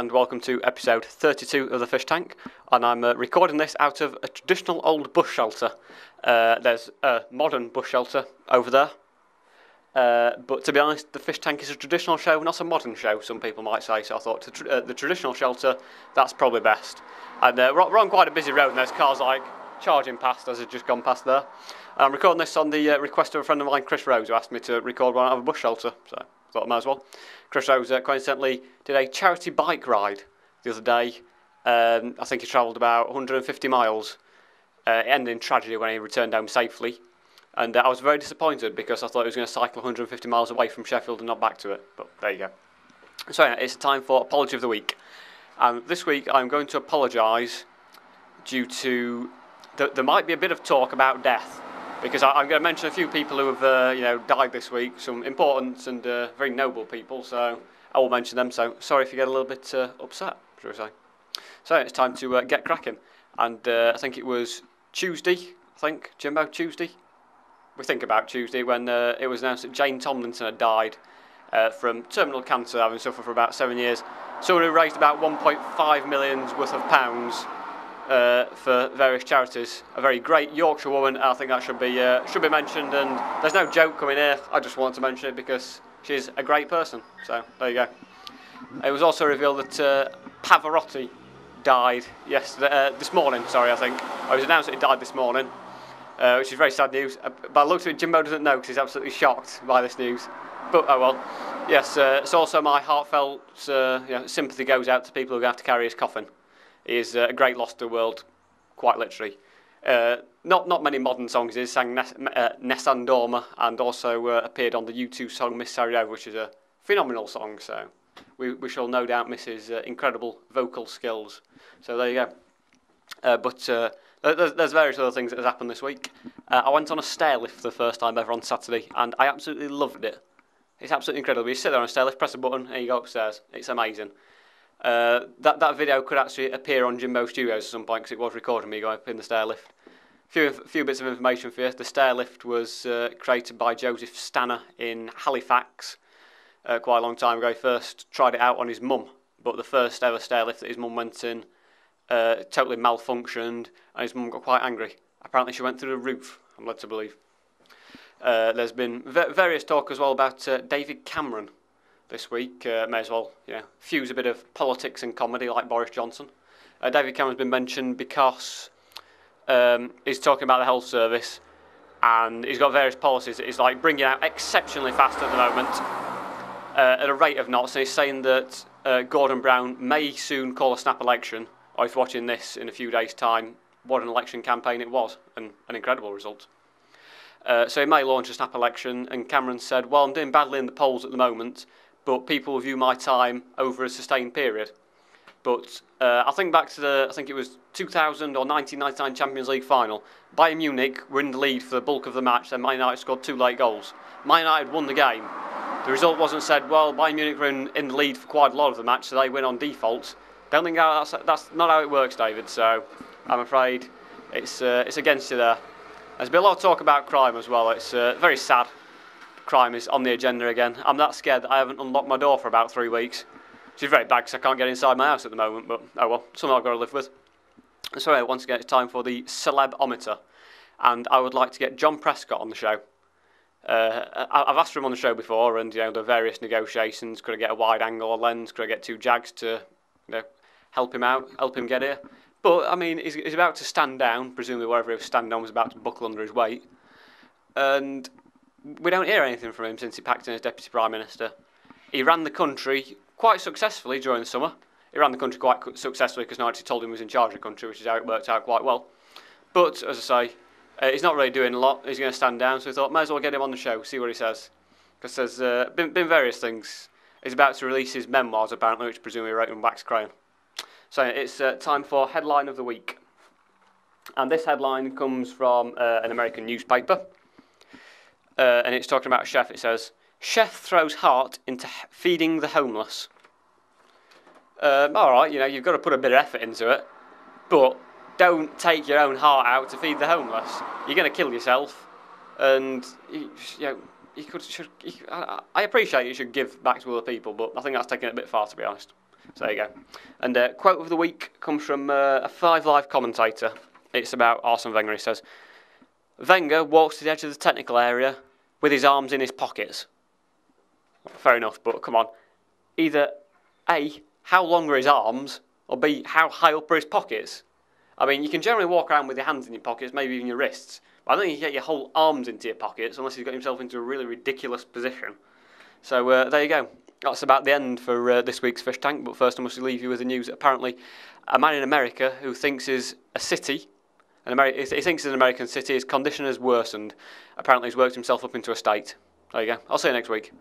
and welcome to episode 32 of the Fish Tank, and I'm recording this out of a traditional old bush shelter. There's a modern bush shelter over there, but to be honest, the Fish Tank is a traditional show, not a modern show, some people might say, so I thought the traditional shelter, that's probably best. And we're on quite a busy road, and there's cars like charging past as I've just gone past there. I'm recording this on the request of a friend of mine, Chris Rose, who asked me to record one out of a bush shelter, so I thought I might as well. Chris Rose coincidentally did a charity bike ride the other day. I think he travelled about 150 miles. It ended in tragedy when he returned home safely. And I was very disappointed because I thought he was going to cycle 150 miles away from Sheffield and not back to it. But there you go. So anyway, it's time for Apology of the Week. And this week I'm going to apologise due to there might be a bit of talk about death. Because I'm going to mention a few people who have died this week, some important and very noble people, so I will mention them. So sorry if you get a little bit upset, shall we say. So it's time to get cracking. And I think it was Tuesday, Jimbo, Tuesday? We think about Tuesday when it was announced that Jane Tomlinson had died from terminal cancer, having suffered for about 7 years. Someone who raised about 1.5 million worth of pounds for various charities. A very great Yorkshire woman. I think that should be mentioned, and there's no joke coming here. I just wanted to mention it because she's a great person. So there you go. It was also revealed that Pavorotti died this morning. I think it was announced that he died this morning, which is very sad news. But I looked at it, Jimbo doesn't know because he's absolutely shocked by this news. But oh well. Yes, it's also my heartfelt sympathy goes out to people who have to carry his coffin. He is a great loss to the world, quite literally. Not many modern songs. He sang Nessun Dorma and also appeared on the U2 song Miss Sarajevo, which is a phenomenal song. So we shall no doubt miss his incredible vocal skills. So there you go. But there's various other things that have happened this week. I went on a stair lift for the first time ever on Saturday, and I absolutely loved it. It's absolutely incredible. You sit there on a stair lift, press a button, and you go upstairs. It's amazing. That video could actually appear on Jimbo Studios at some point because it was recording me going up in the stair lift. Few bits of information for you. The stair lift was created by Joseph Stanner in Halifax quite a long time ago. He first tried it out on his mum, but the first ever stair lift that his mum went in totally malfunctioned, and his mum got quite angry. Apparently she went through the roof, I'm led to believe. There's been various talk as well about David Cameron this week. May as well fuse a bit of politics and comedy like Boris Johnson. David Cameron's been mentioned because he's talking about the health service, and he's got various policies that he's like bringing out exceptionally fast at the moment at a rate of knots, and he's saying that Gordon Brown may soon call a snap election, or if you're watching this in a few days' time, what an election campaign it was, and an incredible result. So he may launch a snap election, and Cameron said, well, I'm doing badly in the polls at the moment, but people view my time over a sustained period. But I think back to I think it was 2000 or 1999 Champions League final. Bayern Munich were in the lead for the bulk of the match, then Man United scored 2 late goals. Man United won the game. The result wasn't said, well, Bayern Munich were in the lead for quite a lot of the match, so they win on default. Don't think that's not how it works, David, so I'm afraid it's against you there. There's been a lot of talk about crime as well. It's very sad. Crime is on the agenda again. I'm that scared that I haven't unlocked my door for about 3 weeks, which is very bad because I can't get inside my house at the moment, but oh well, something I've got to live with. So once again, it's time for the Celeb-ometer, and I would like to get John Prescott on the show. I've asked for him on the show before, and the various negotiations, could I get a wide angle or lens, could I get 2 Jags to help him out, help him get here. But, I mean, he's about to stand down, presumably wherever he was standing on was about to buckle under his weight, and we don't hear anything from him since he packed in as Deputy Prime Minister. He ran the country quite successfully during the summer. He ran the country quite successfully because nobody told him he was in charge of the country, which is how it worked out quite well. But, as I say, he's not really doing a lot. He's going to stand down, so we thought, might as well get him on the show, see what he says. Because there's been various things. He's about to release his memoirs, apparently, which presumably wrote in wax crayon. So it's time for Headline of the Week. And this headline comes from an American newspaper. And it's talking about a chef. It says, chef throws heart into feeding the homeless. All right, you've got to put a bit of effort into it, but don't take your own heart out to feed the homeless. You're going to kill yourself, and I appreciate you should give back to other people, but I think that's taking it a bit far, to be honest. So there you go. And quote of the week comes from a 5 Live commentator. It's about Arsene Wenger. He says, Wenger walks to the edge of the technical area with his arms in his pockets. Fair enough, but come on. Either A, how long are his arms, or B, how high up are his pockets? I mean, you can generally walk around with your hands in your pockets, maybe even your wrists, but I don't think you can get your whole arms into your pockets unless he's got himself into a really ridiculous position. So there you go. That's about the end for this week's Fish Tank, but first I must leave you with the news that apparently a man in America who thinks is a city, he thinks it's an American city, his condition has worsened. Apparently he's worked himself up into a state. There you go. I'll see you next week.